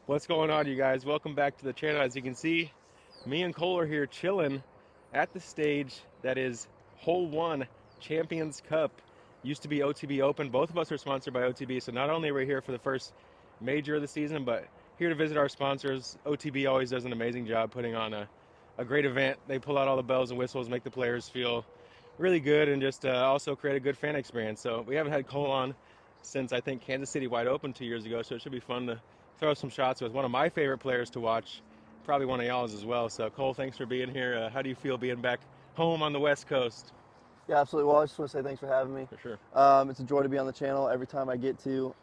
What's going on, you guys? Welcome back to the channel. As you can see, me and Cole are here chilling at the stage that is Hole 1 Champions Cup. Used to be OTB Open. Both of us are sponsored by OTB, so not only are we here for the first major of the season, but here to visit our sponsors. OTB always does an amazing job putting on a great event. They pull out all the bells and whistles, make the players feel really good, and just also create a good fan experience. So we haven't had Cole on since, I think, Kansas City Wide Open 2 years ago, so it should be fun to throw some shots with one of my favorite players to watch, probably one of y'all's as well. So Cole, thanks for being here. How do you feel being back home on the West Coast? Yeah, absolutely. Well, I just want to say thanks for having me. For sure. It's a joy to be on the channel every time I get to.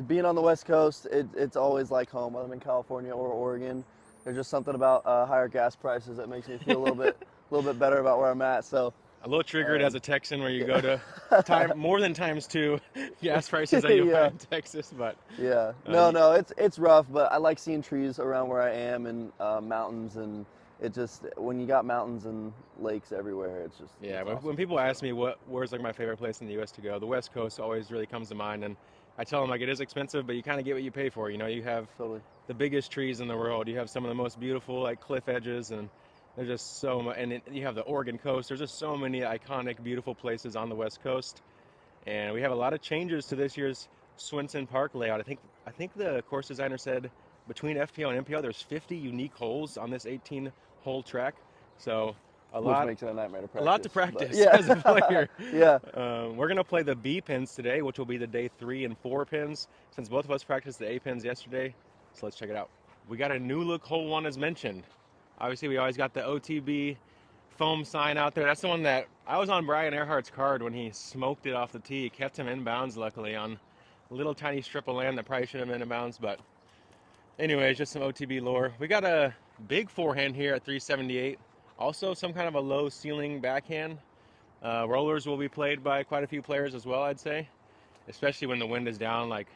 Being on the West Coast, it's always like home, whether I'm in California or Oregon. There's just something about higher gas prices that makes me feel a little bit better about where I'm at. So A little triggered as a Texan where you go to more than times 2 gas prices that you Yeah. find in Texas, but yeah, no, it's rough, but I like seeing trees around where I am and mountains, and it just when you got mountains and lakes everywhere, it's just yeah. it's When, awesome. when people ask me where's like my favorite place in the U.S. to go, the West Coast always really comes to mind, and I tell them like it is expensive, but you kind of get what you pay for. You know, you have Totally. the biggest trees in the world. You have some of the most beautiful like cliff edges, and there's just so much. And you have the Oregon coast. There's just so many iconic, beautiful places on the West Coast, and we have a lot of changes to this year's Swenson Park layout. I think the course designer said between FPO and MPO, there's 50 unique holes on this 18-hole track. So Which makes it a nightmare to practice. a lot to but practice yeah. as a player. Yeah. We're going to play the B pins today, which will be the day 3 and 4 pins, since both of us practiced the A pins yesterday. So let's check it out. We got a new look hole 1 as mentioned. Obviously, we always got the OTB foam sign out there. That's the one that I was on Brian Earhart's card when he smoked it off the tee. Kept him in bounds, luckily, on a little tiny strip of land that probably should have been in bounds. But anyways, just some OTB lore. We got a big forehand here at 378. Also, some kind of a low ceiling backhand. Rollers will be played by quite a few players as well, I'd say, especially when the wind is down, like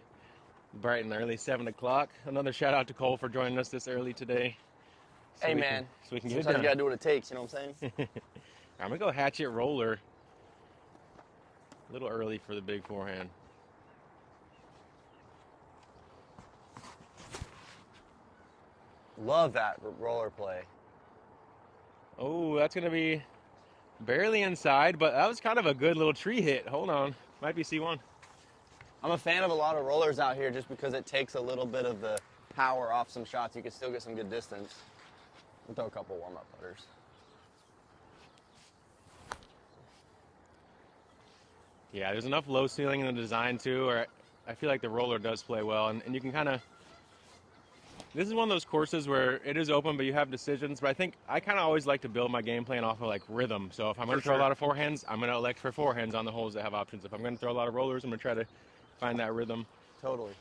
bright and early 7 o'clock. Another shout out to Cole for joining us this early today. Hey man, So we can get it sometimes done. you gotta do what it takes. You know what I'm saying? I'm gonna go hatchet roller. A little early for the big forehand. Love that roller play. Oh, that's gonna be barely inside, but that was kind of a good little tree hit. Hold on, might be C1. I'm a fan of a lot of rollers out here just because it takes a little bit of the power off some shots. You can still get some good distance. We'll throw a couple warm-up putters. Yeah, there's enough low ceiling in the design too, or I feel like the roller does play well, and you can kind of. This is one of those courses where it is open, but you have decisions. But I think I kind of always like to build my game plan off of like rhythm. So if I'm going to throw a lot of forehands, I'm going to elect for forehands on the holes that have options. If I'm going to throw a lot of rollers, I'm going to try to find that rhythm. Totally.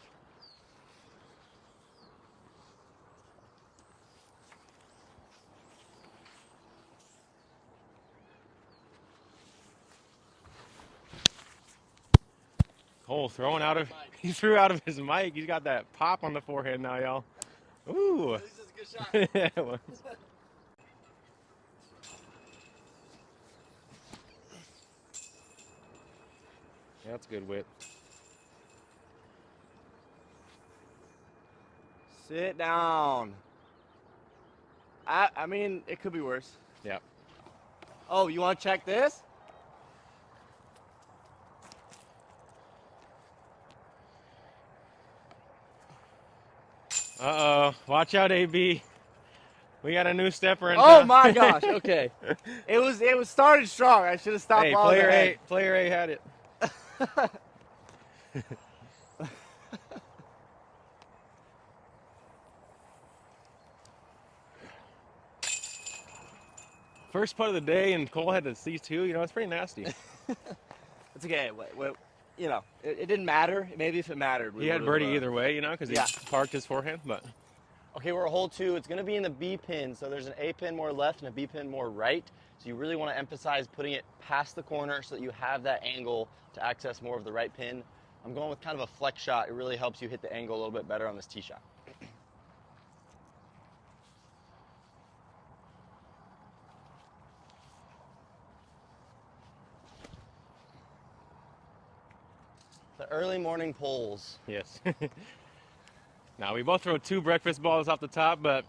Cole throwing out of he threw out of his mic. He's got that pop on the forehand now, y'all. Ooh. This is a good shot. Yeah, it was. Yeah, that's a good whip. Sit down. I mean, it could be worse. Yeah. Oh, you want to check this? Uh-oh. Watch out, AB. We got a new stepper in Oh town. my gosh. Okay. It was started strong. I should have stopped. Hey, while I was player ahead. Player A had it. First putt of the day, and Cole had to C2. You know, it's pretty nasty. It's okay. You know, it didn't matter. Maybe if it mattered, He had birdie either way, you know, because he yeah. parked his forehand. But Okay, we're a hole 2. It's going to be in the B pin. So there's an A pin more left and a B pin more right. So you really want to emphasize putting it past the corner so that you have that angle to access more of the right pin. I'm going with kind of a flex shot. It really helps you hit the angle a little bit better on this tee shot. The early morning polls. yes. Now we both throw 2 breakfast balls off the top, but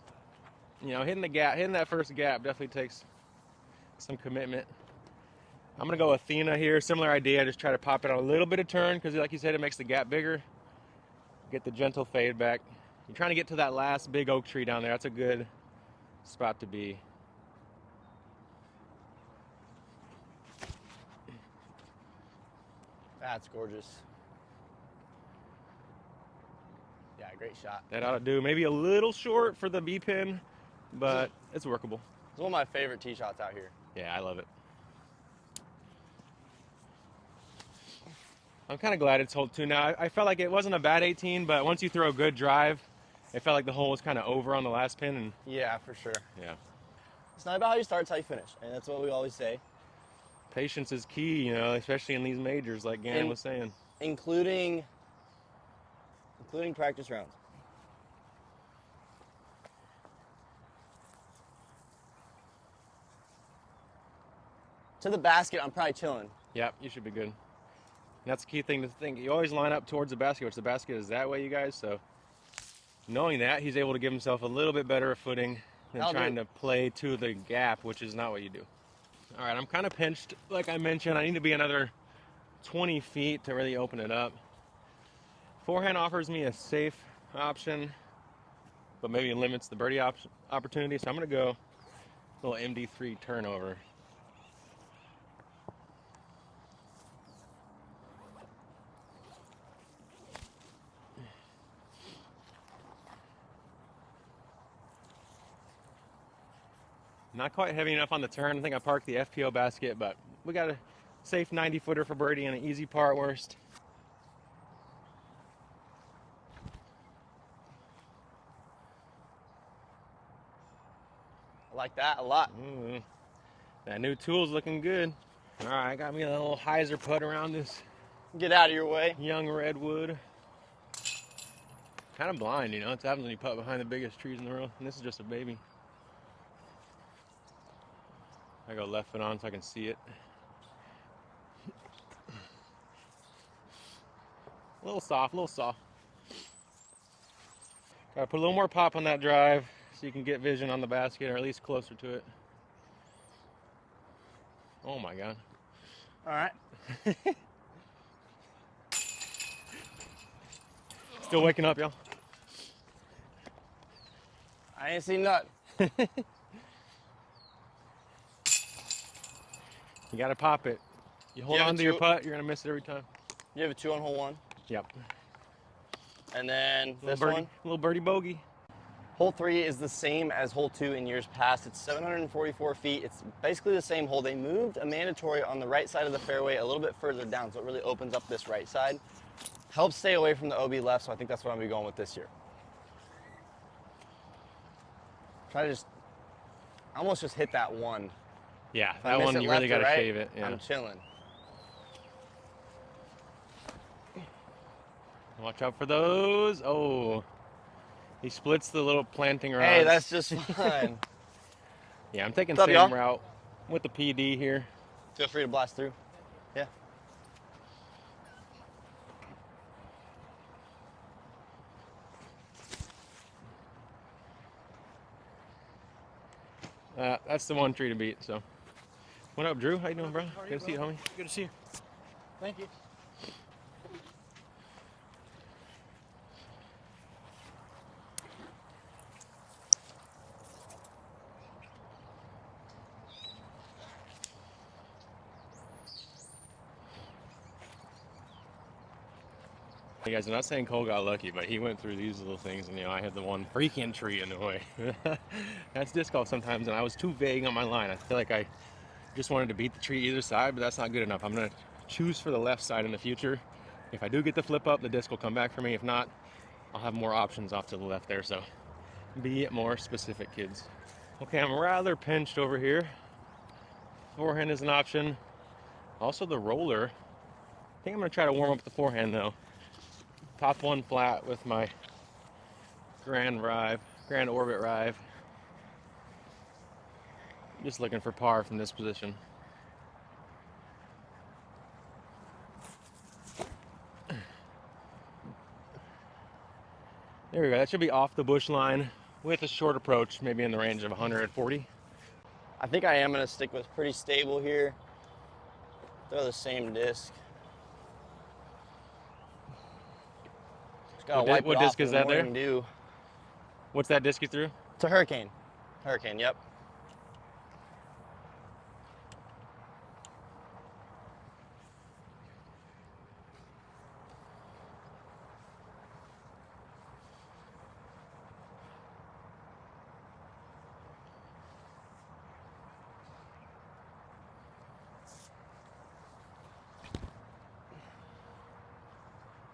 you know, hitting that first gap definitely takes some commitment. I'm gonna go Athena here, similar idea, just try to pop it on a little bit of turn, because like you said, it makes the gap bigger. Get the gentle fade back. You're trying to get to that last big oak tree down there. That's a good spot to be. That's gorgeous. Yeah, great shot. That ought to do. Maybe a little short for the B pin, but it's workable. It's one of my favorite tee shots out here. Yeah, I love it. I'm kind of glad it's hole 2 now. I felt like it wasn't a bad 18, but once you throw a good drive, it felt like the hole was kind of over on the last pin. And Yeah, for sure. yeah, It's not about how you start, it's how you finish. And that's what we always say. patience is key, you know, especially in these majors, like Gannon was saying. Including practice rounds. To the basket, I'm probably chilling. Yep, you should be good. And that's the key thing to think. You always line up towards the basket, which the basket is that way, you guys. So knowing that, he's able to give himself a little bit better footing than trying to play to the gap, which is not what you do. All right, I'm kind of pinched. Like I mentioned, I need to be another 20 feet to really open it up. Forehand offers me a safe option, but maybe limits the birdie opportunity. So I'm going to go a little MD3 turnover. Not quite heavy enough on the turn. I think I parked the FPO basket, but we got a safe 90 footer for birdie and an easy par at worst. I like that a lot. That new tool's looking good. All right, got me a little hyzer putt around this Get out of your way. young redwood. Kind of blind, you know. It's happens when you putt behind the biggest trees in the world. And this is just a baby. I go left foot on so I can see it. A little soft, a little soft. Gotta put a little more pop on that drive so you can get vision on the basket, or at least closer to it. Oh my God. All right. Still waking up, y'all. I ain't seen nothing. You gotta pop it. You hold on to your putt, you're gonna miss it every time. You have a 2 on hole 1. Yep. And then this birdie, one. little birdie bogey. Hole 3 is the same as hole 2 in years past. It's 744 feet. It's basically the same hole. They moved a mandatory on the right side of the fairway a little bit further down, so it really opens up this right side. Helps stay away from the OB left, so I think that's what I'm gonna be going with this year. Try to just almost just hit that one. Yeah, If I that miss one it you left really or gotta right, shave it. Yeah. I'm chilling. Watch out for those. Oh, he splits the little planting rods. Hey, that's just fine. Yeah, I'm taking What's up, same y'all? route with the PD here. Feel free to blast through. Yeah. That's the one tree to beat. So, what up, Drew? How you doing, bro? Good to see you, homie. Good to see you. Thank you. Hey guys, I'm not saying Cole got lucky, but he went through these little things, and you know, I had the one freaking tree in the way. That's disc golf sometimes, and I was too vague on my line. I feel like I just wanted to beat the tree either side, but that's not good enough. I'm gonna choose for the left side in the future. If I do get the flip up, the disc will come back for me. If not, I'll have more options off to the left there. So be more specific, kids. Okay, I'm rather pinched over here. Forehand is an option. Also the roller. I think I'm gonna try to warm up the forehand though. Top one flat with my Grand Orbit Rive. Just looking for par from this position. There we go. That should be off the bush line with a short approach, maybe in the range of 140. I think I am gonna stick with pretty stable here. Throw the same disc. Just gotta wipe What it disc off is with that there? morning dew. What's that disc you threw? It's a Hurricane. Hurricane, yep.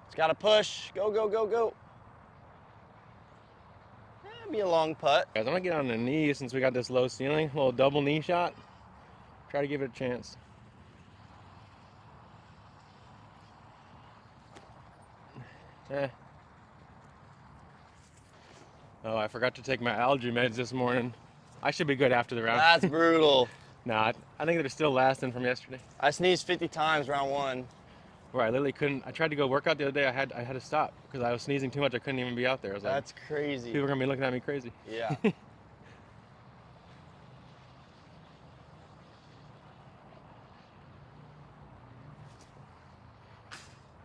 It's gotta push. Go, go, go, go. Be a long putt. Guys, I'm gonna get on the knee since we got this low ceiling. A little double knee shot. Try to give it a chance. Oh, I forgot to take my allergy meds this morning. I should be good after the round. That's brutal. Nah, I think they're still lasting from yesterday. I sneezed 50 times round one. Where I literally couldn't. I tried to go work out the other day. I had to stop because I was sneezing too much. I couldn't even be out there. I was That's crazy. like, people are gonna be looking at me crazy. Yeah.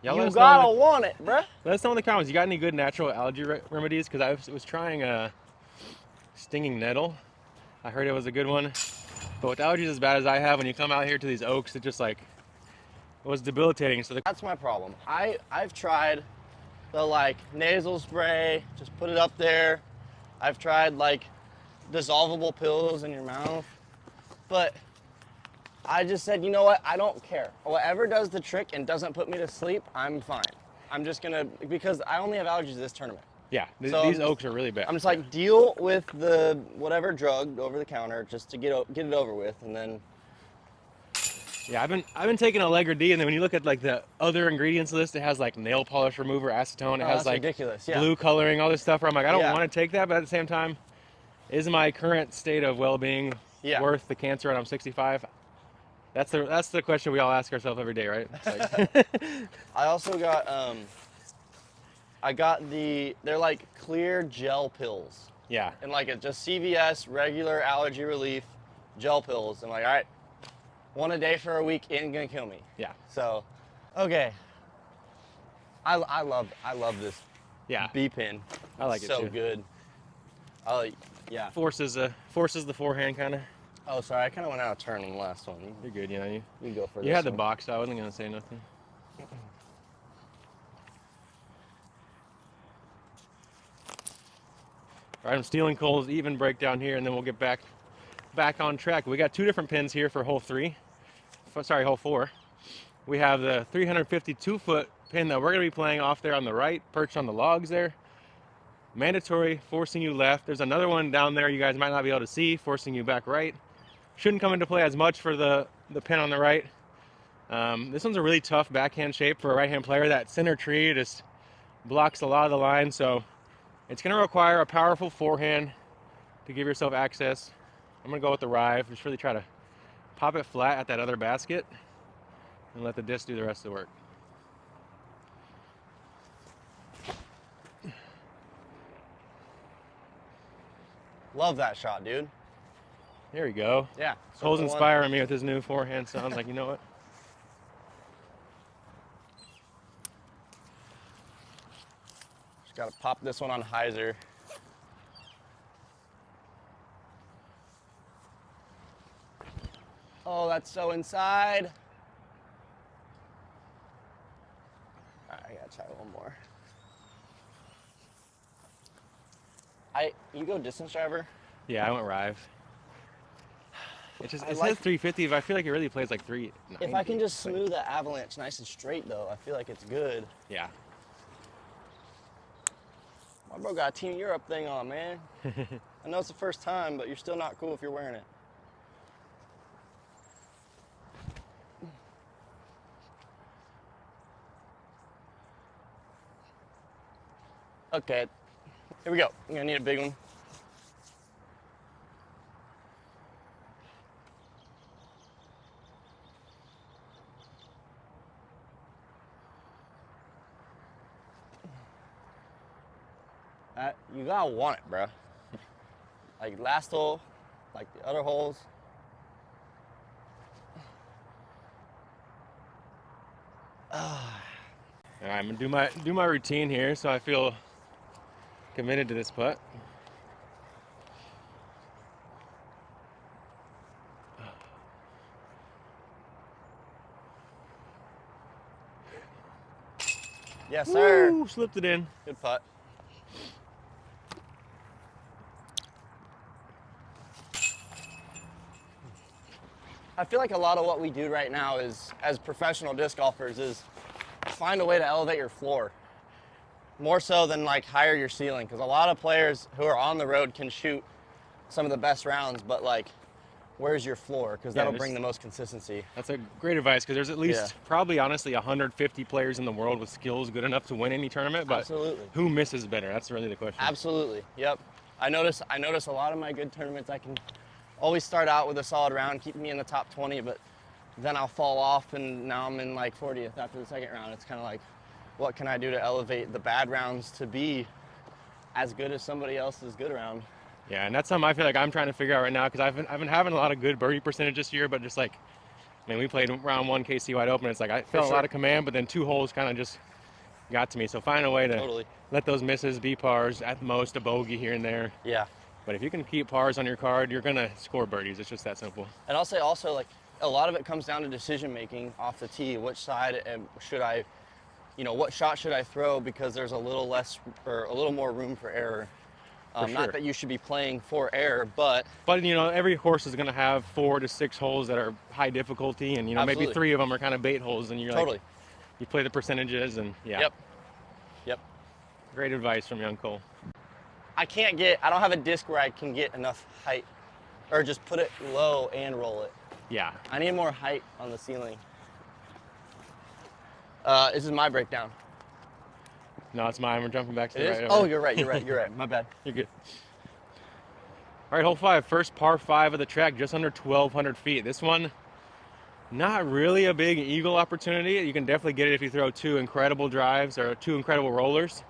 Y'all You gotta want it, bruh. let us know in the comments. You got any good natural allergy remedies? Because I was trying a stinging nettle. I heard it was a good one. But with allergies as bad as I have, when you come out here to these oaks, it just like it was debilitating. So That's my problem. I've tried the like nasal spray, just put it up there. I've tried like dissolvable pills in your mouth. But I just said, you know what? I don't care. Whatever does the trick and doesn't put me to sleep, I'm fine. I'm just gonna, because I only have allergies this tournament. yeah, So these oaks are really bad. I'm just like, deal with the whatever drug over the counter just to get it over with, and then. Yeah, I've been taking Allegra D, and then when you look at like the other ingredients list, it has like nail polish remover, acetone. It Oh, has that's like ridiculous. Yeah. blue coloring, all this stuff. Where I'm like, I don't Yeah. want to take that, but at the same time, is my current state of well-being Yeah. worth the cancer? And I'm 65. That's the question we all ask ourselves every day, right? It's like, I also got they're like clear gel pills. yeah, And like it's just CVS regular allergy relief gel pills. I'm like, all right, one a day for a week ain't gonna kill me. yeah, So, okay. I love this yeah. B pin. I like it So too. good. Yeah. Forces the forehand kind of. Oh, sorry, I kind of went out of turn on the last one. You're good, you know. You can go for you this had the one. box, so I wasn't gonna say nothing. All right, I'm stealing Cole's even breakdown here, and then we'll get back on track. We got two different pins here for hole hole 4. We have the 352-foot pin that we're gonna be playing off there on the right, perched on the logs there. Mandatory, forcing you left. There's another one down there you guys might not be able to see, forcing you back right. Shouldn't come into play as much for the pin on the right. This one's a really tough backhand shape for a right-hand player. That center tree just blocks a lot of the line, so it's going to require a powerful forehand to give yourself access. I'm going to go with the Rive. Just really try to pop it flat at that other basket and let the disc do the rest of the work. Love that shot, dude. There we go. Yeah. Cole's circle one. inspiring me with his new forehand, so I'm like, you know what? Just gotta pop this one on hyzer. Oh, that's so inside. All right, I gotta try one more. You go distance driver? Yeah, I went Rive. It says 350, but I feel like it really plays like 390. If I can just smooth the avalanche nice and straight, though, I feel like it's good. Yeah. My bro got a Team Europe thing on, man. I know it's the first time, but you're still not cool if you're wearing it. Okay, here we go. I'm gonna need a big one. You gotta want it, bro. Like last hole, like the other holes. All right, I'm gonna do my routine here, so I feel committed to this putt. Yes, sir. Woo, slipped it in. Good putt. I feel like a lot of what we do right now is, as professional disc golfers, is find a way to elevate your floor. More so than like higher your ceiling, because a lot of players who are on the road can shoot some of the best rounds, but like, where's your floor? Because that'll bring the most consistency. That's a great advice, because there's at least probably honestly 150 players in the world with skills good enough to win any tournament, but Absolutely. who misses better? That's really the question. Absolutely. Yep. I notice a lot of my good tournaments, I can always start out with a solid round, keep me in the top 20, but then I'll fall off and now I'm in like 40th after the second round. It's kind of like, what can I do to elevate the bad rounds to be as good as somebody else's good round? Yeah, and that's something I feel like I'm trying to figure out right now, because I've been having a lot of good birdie percentage this year, but just like, I mean, we played round 1 KC wide open. It's like I felt a lot of command, but then 2 holes kind of just got to me. So find a way to let those misses be pars, at most a bogey here and there. Yeah. But if you can keep pars on your card, you're gonna score birdies. It's just that simple. And I'll say also, like, a lot of it comes down to decision making off the tee. Which side should I, what shot should I throw, because there's a little less or a little more room for error. Not that you should be playing for error, but every course is going to have 4 to 6 holes that are high difficulty, and maybe 3 of them are kind of bait holes, and you're like, you play the percentages, and Yep. Great advice from young Cole. I don't have a disc where I can get enough height, or just put it low and roll it. Yeah. I need more height on the ceiling. This is my breakdown. No, it's mine. We're jumping back to the right. Oh, you're right. My bad. You're good. All right, hole 5, first par 5 of the track, just under 1,200 feet. This one, not really a big eagle opportunity. You can definitely get it if you throw 2 incredible drives or 2 incredible rollers.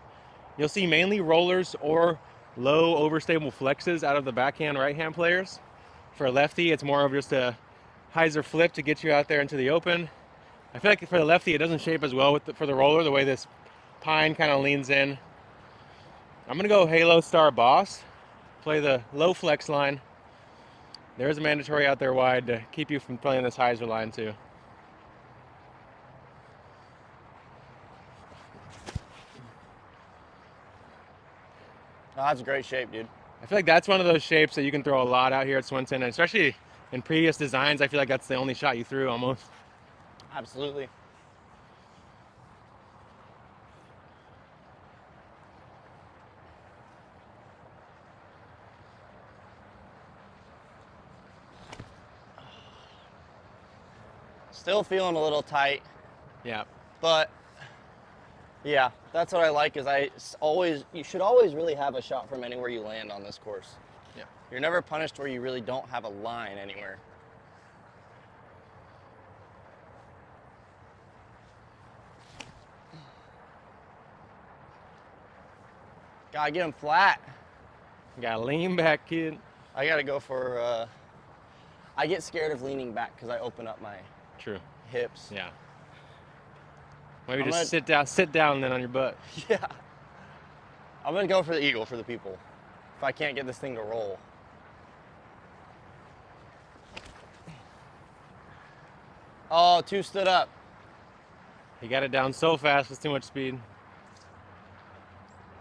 You'll see mainly rollers or low overstable flexes out of the backhand right-hand players. For a lefty, it's more of just a hyzer flip to get you out there into the open. I feel like for the lefty, it doesn't shape as well for the roller, the way this pine kind of leans in. I'm gonna go Halo Star Boss, play the low flex line. There's a mandatory out there wide to keep you from playing this hyzer line too. Oh, that's a great shape, dude. I feel like that's one of those shapes that you can throw a lot out here at Swinton, and especially in previous designs, I feel like that's the only shot you threw almost. Absolutely. Still feeling a little tight. Yeah. But yeah, that's what I like, is you should always really have a shot from anywhere you land on this course. Yeah. You're never punished where you really don't have a line anywhere. Gotta get them flat. Gotta lean back, kid. I gotta go for, I get scared of leaning back because I open up my hips. Yeah. Maybe just sit down then on your butt. Yeah. I'm gonna go for the eagle for the people, if I can't get this thing to roll. Oh, 2 stood up. He got it down so fast with too much speed.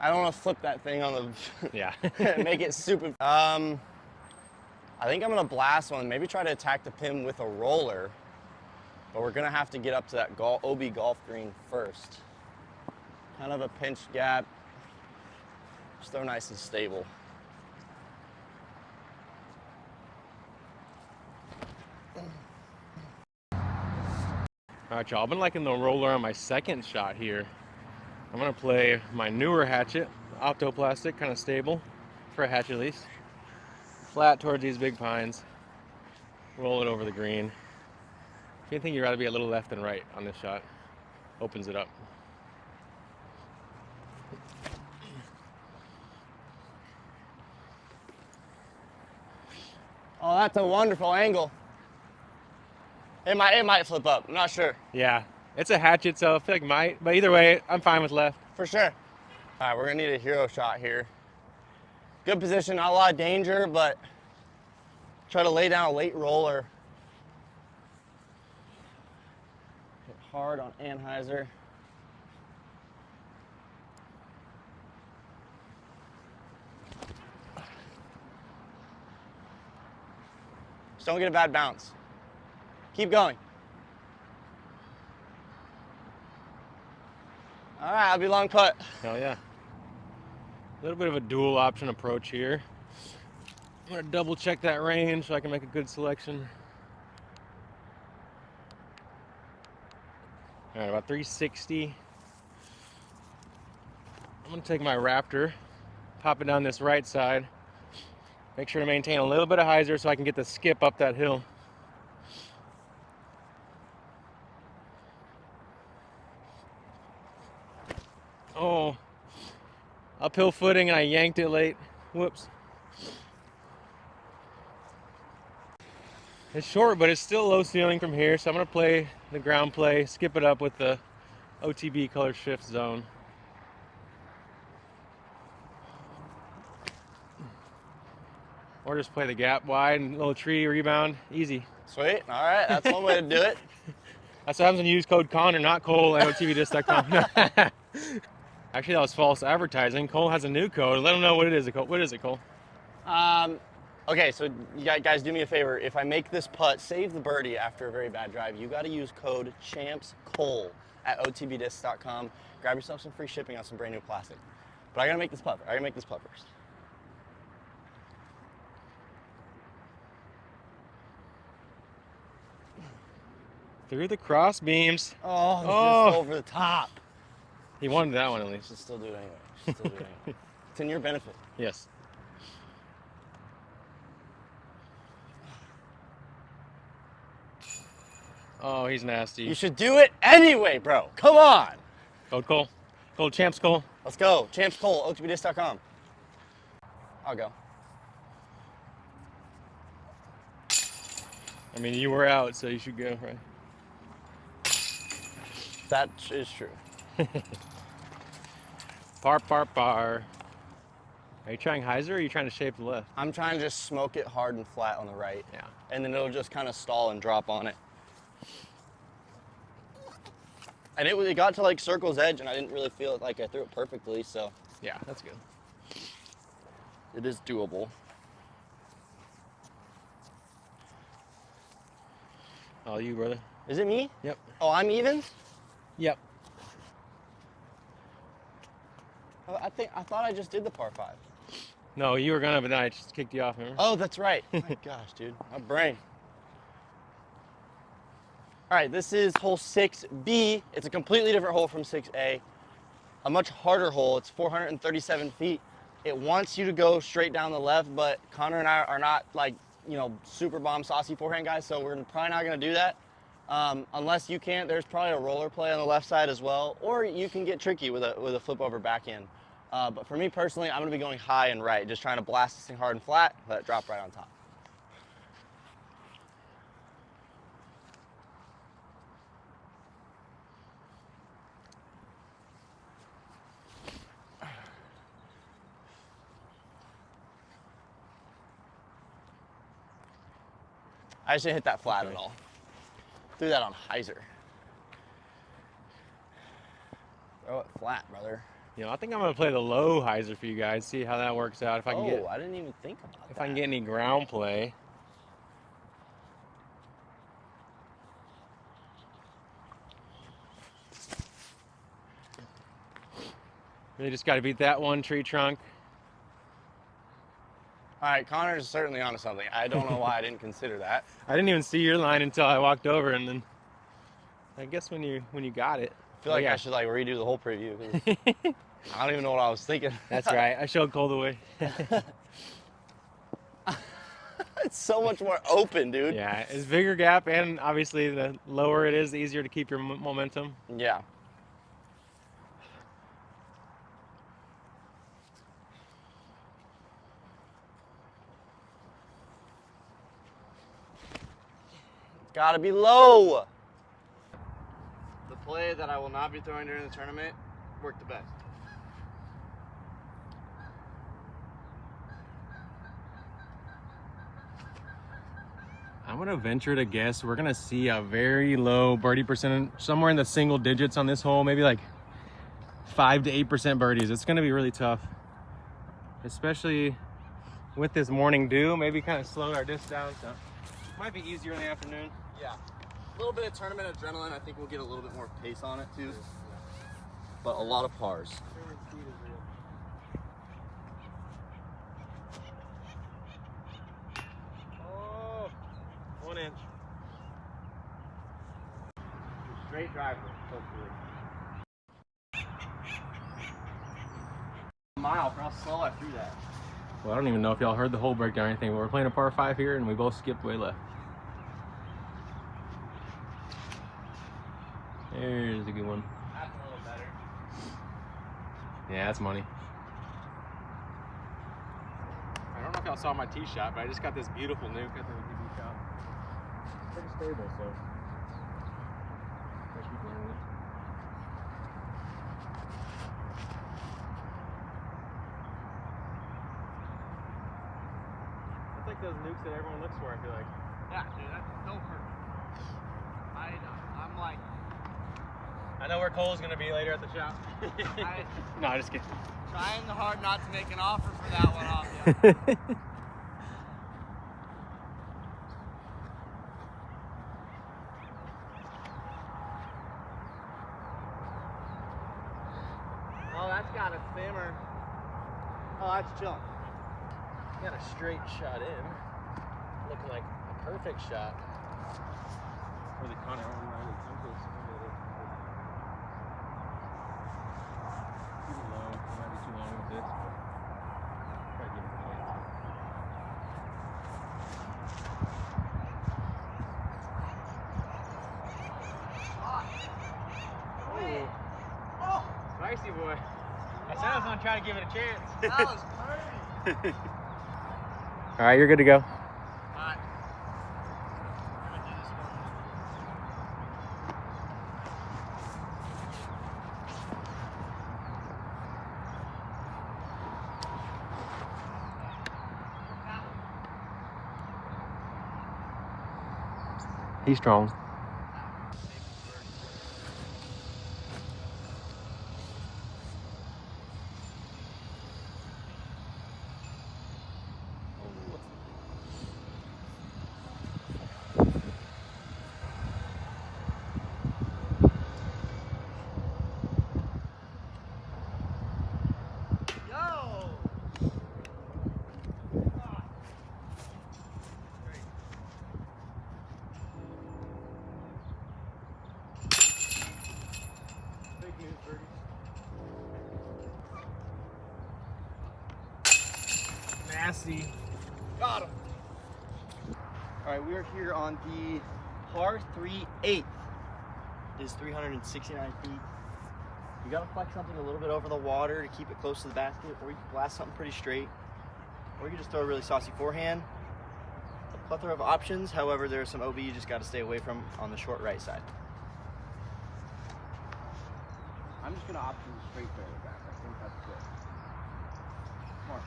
I don't want to flip that thing on the Yeah. make it super. I think I'm gonna blast one. Maybe try to attack the pin with a roller, but we're gonna have to get up to that OB golf green first. Kind of a pinch gap. Just so nice and stable. All right, y'all. I've been liking the roller on my second shot here. I'm gonna play my newer hatchet, optoplastic, kind of stable for a hatchet at least. Flat towards these big pines. Roll it over the green. If you think you'd rather be a little left than right on this shot, opens it up. Oh, that's a wonderful angle. It might flip up. I'm not sure. Yeah, it's a hatchet, so I feel like it might. But either way, I'm fine with left. For sure. All right, we're gonna need a hero shot here. Good position, not a lot of danger, but try to lay down a late roller. Hit hard on Anheuser. Just don't get a bad bounce. Keep going. All right, I'll be long putt. Hell yeah. A little bit of a dual option approach here. I'm gonna double check that range so I can make a good selection. All right, about 360. I'm gonna take my Raptor, pop it down this right side. Make sure to maintain a little bit of hyzer so I can get the skip up that hill. Oh, uphill footing and I yanked it late. Whoops. It's short, but it's still low ceiling from here, so I'm gonna play the ground play, skip it up with the OTB color shift zone. Or just play the gap wide and a little tree rebound, easy. Sweet, all right, that's one way to do it. That's what happens when you use code Connor, not Cole at OTBDiscs.com. Actually, that was false advertising. Cole has a new code. Let him know what it is. What is it, Cole? Okay, so you guys do me a favor. If I make this putt, save the birdie after a very bad drive, you got to use code CHAMPSCOLE at OTBDiscs.com. Grab yourself some free shipping on some brand new plastic. But I got to make this putt. First. Through the cross beams. Oh, just over the top. He wanted that one at least. Should still do it anyway. It's in your benefit. Yes. Oh, he's nasty. You should do it anyway, bro. Come on. Code Cole. Code Champs Cole. Let's go. ChampsCole, OTBDiscs.com. I'll go. I mean, you were out, so you should go, right? That is true. Par. Are you trying hyzer or are you trying to shape the left? I'm trying to just smoke it hard and flat on the right. Yeah. And then it'll just kind of stall and drop on it. And it got to like circle's edge and I didn't really feel like I threw it perfectly, so. Yeah, that's good. It is doable. All you, brother. Is it me? Yep. Oh, I'm even? Yep. Oh, I thought I just did the par 5. No, you were gonna, but then I just kicked you off, remember? Oh, that's right. My gosh, dude. My brain. All right, this is hole 6B. It's a completely different hole from 6A. A much harder hole. It's 437 feet. It wants you to go straight down the left, but Connor and I are not like, you know, super bomb saucy forehand guys, so we're probably not gonna do that. Unless you can't, there's probably a roller play on the left side as well, or you can get tricky with a flip over backhand. But for me personally, I'm gonna be going high and right, just trying to blast this thing hard and flat, let it drop right on top. I just didn't hit that flat at all. Threw that on hyzer. Throw it flat, brother. You know, I think I'm gonna play the low hyzer for you guys. See how that works out. If I can get, I didn't even think about that. if I can get any ground play. Really just got to beat that one tree trunk. All right, Connor's certainly onto something. I don't know why I didn't consider that. I didn't even see your line until I walked over, and then I guess when you got it. I feel like I should like redo the whole preview. 'Cause I don't even know what I was thinking. That's right. I showed Cole the way. It's so much more open, dude. Yeah, it's bigger gap, and obviously the lower it is, the easier to keep your momentum. Yeah. Gotta be low. The play that I will not be throwing during the tournament worked the best. I'm gonna venture to guess we're gonna see a very low birdie percentage, somewhere in the single digits on this hole, maybe like 5 to 8% birdies. It's gonna be really tough, especially with this morning dew. Maybe kind of slow our disc down, so might be easier in the afternoon. Yeah. A little bit of tournament adrenaline. I think we'll get a little bit more pace on it too. But a lot of pars. Oh, 1 inch. Straight driver, hopefully. A mile for how slow I threw that. Well, I don't even know if y'all heard the hole breakdown or anything, but we're playing a par 5 here and we both skipped way left. There's a good one. That's a little better. Yeah, that's money. I don't know if y'all saw my tee shot, but I just got this beautiful nuke at the OTB shop. It's pretty stable, so I keep learning it. That's like those nukes that everyone looks for, I feel like. Yeah, dude, that's so perfect. I'm like, I know where Cole's gonna be later at the shop. No, I'm just kidding. trying hard not to make an offer for that one off you. Oh, that's got a simmer. Oh, that's chilling. Got a straight shot in. Looking like a perfect shot. For the Cardinal. Too low. It might be too long with this. Try to get it right. Oh, spicy boy. I said I was gonna try to give it a chance. That was perfect. All right, you're good to go. Alright. I'm gonna do this one. He's strong. Nasty. Got him. All right, we are here on the par 3/8. It is 369 feet. You gotta flex something a little bit over the water to keep it close to the basket, or you can blast something pretty straight, or you can just throw a really saucy forehand. A plethora of options. However, there's some OB you just gotta stay away from on the short right side. I'm just gonna opt for the straight fairway back. I think that's good. Come on.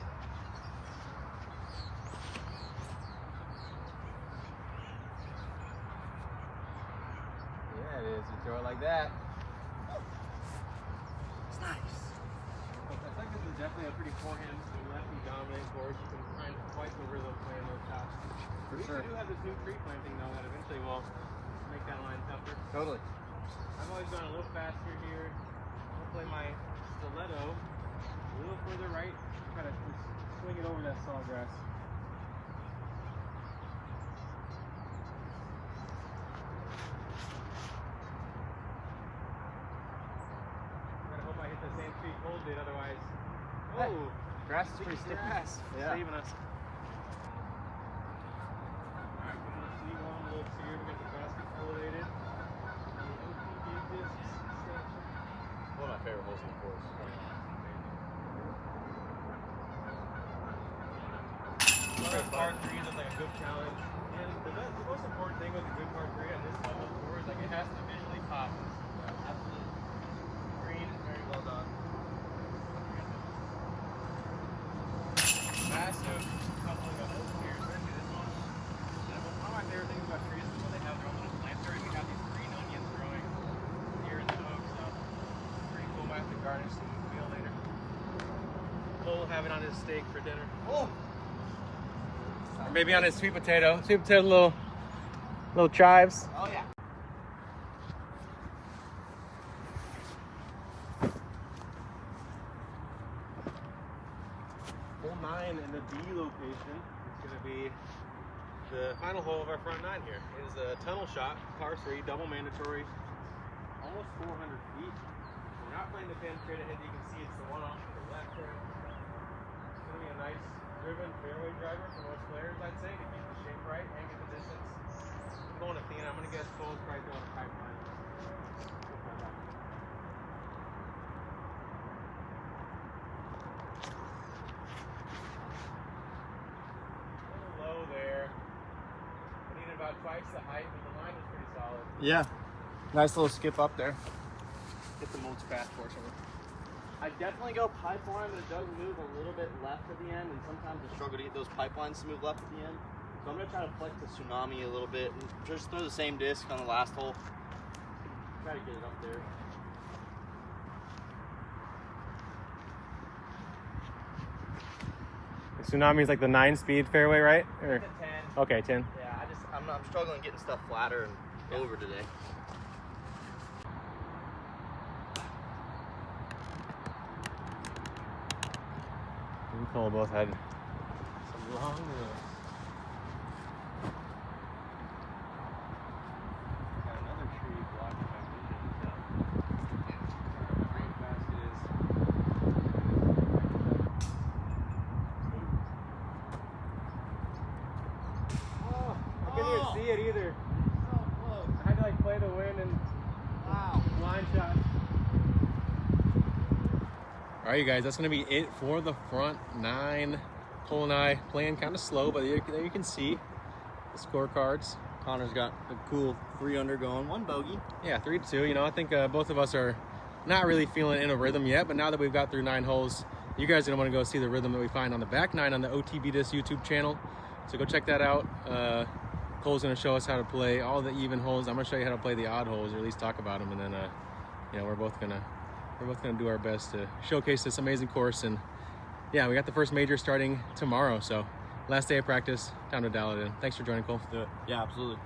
Yeah, it is. You throw it like that. It's nice. I think this is definitely a pretty forehand, lefty dominant course. You can find quite the rhythm playing those shots. For We sure. do have this new tree planting though that eventually will make that line tougher. Totally. I've always gone a little faster here. I'm gonna play my stiletto a little further right, try to swing it over that sawgrass. I hope I hit the same tree Cole did, otherwise. Hey, Oh, grass is pretty sticky. grass. Yeah. Saving us. Alright, we're gonna see one looks here. We got the basket elevated. The OTB Discs station. One of my favorite holes in the course. Par 3 is like a good challenge. And the most important thing with a good par 3 on this level of course, like it has to visually pop. Absolutely. Green is very well done. Massive coupling of oaks here, especially this one. And one of my favorite things about trees is when they have their own little planters. We got these green onions growing here in the oak, so pretty cool. Might have to garnish some meal later. Cole will have it on his steak for dinner. Oh. Or maybe on his sweet potato. Sweet potato little chives. Oh yeah. Hole 9 in the B location is going to be the final hole of our front 9 here. It is a tunnel shot, par 3, double mandatory, almost 400 feet. We're not playing the pin straight ahead. You can see it's the one off to the left here. It's going to be a nice driven fairway driver for most players, I'd say, to keep the shape right and get the distance. I'm going Athena. I'm going to guess Cole's probably throwing a pipeline. Low there. I needed about twice the height, but the line was pretty solid. Yeah. Nice little skip up there. Hit the most fast portion. I definitely go pipeline, but it does move a little bit left at the end, and sometimes I struggle to get those pipelines to move left at the end. So I'm gonna try to flex the tsunami a little bit and just throw the same disc on the last hole. Try to get it up there. The tsunami is like the 9-speed fairway, right? Or, The 10. okay, 10. Yeah, I'm struggling getting stuff flatter and over today. We and Cole both had some long runs. Got another tree blocking my vision. How fast it is. Oh, I couldn't even see it either. So close. I had to like play the wind and Wow. line shot. All right, you guys, that's gonna be it for the front 9. Cole and I playing kind of slow, but there you can see the scorecards. Connor's got a cool 3 under going, 1 bogey. Yeah, 3-2. You know, I think both of us are not really feeling in a rhythm yet, but now that we've got through 9 holes, you guys are gonna want to go see the rhythm that we find on the back 9 on the OTB Discs YouTube channel. So go check that out. Cole's gonna show us how to play all the even holes. I'm gonna show you how to play the odd holes, or at least talk about them, and then you know, we're both gonna do our best to showcase this amazing course. And yeah, we got the first major starting tomorrow, so last day of practice, time to dial it in. Thanks for joining, Cole. Yeah, absolutely.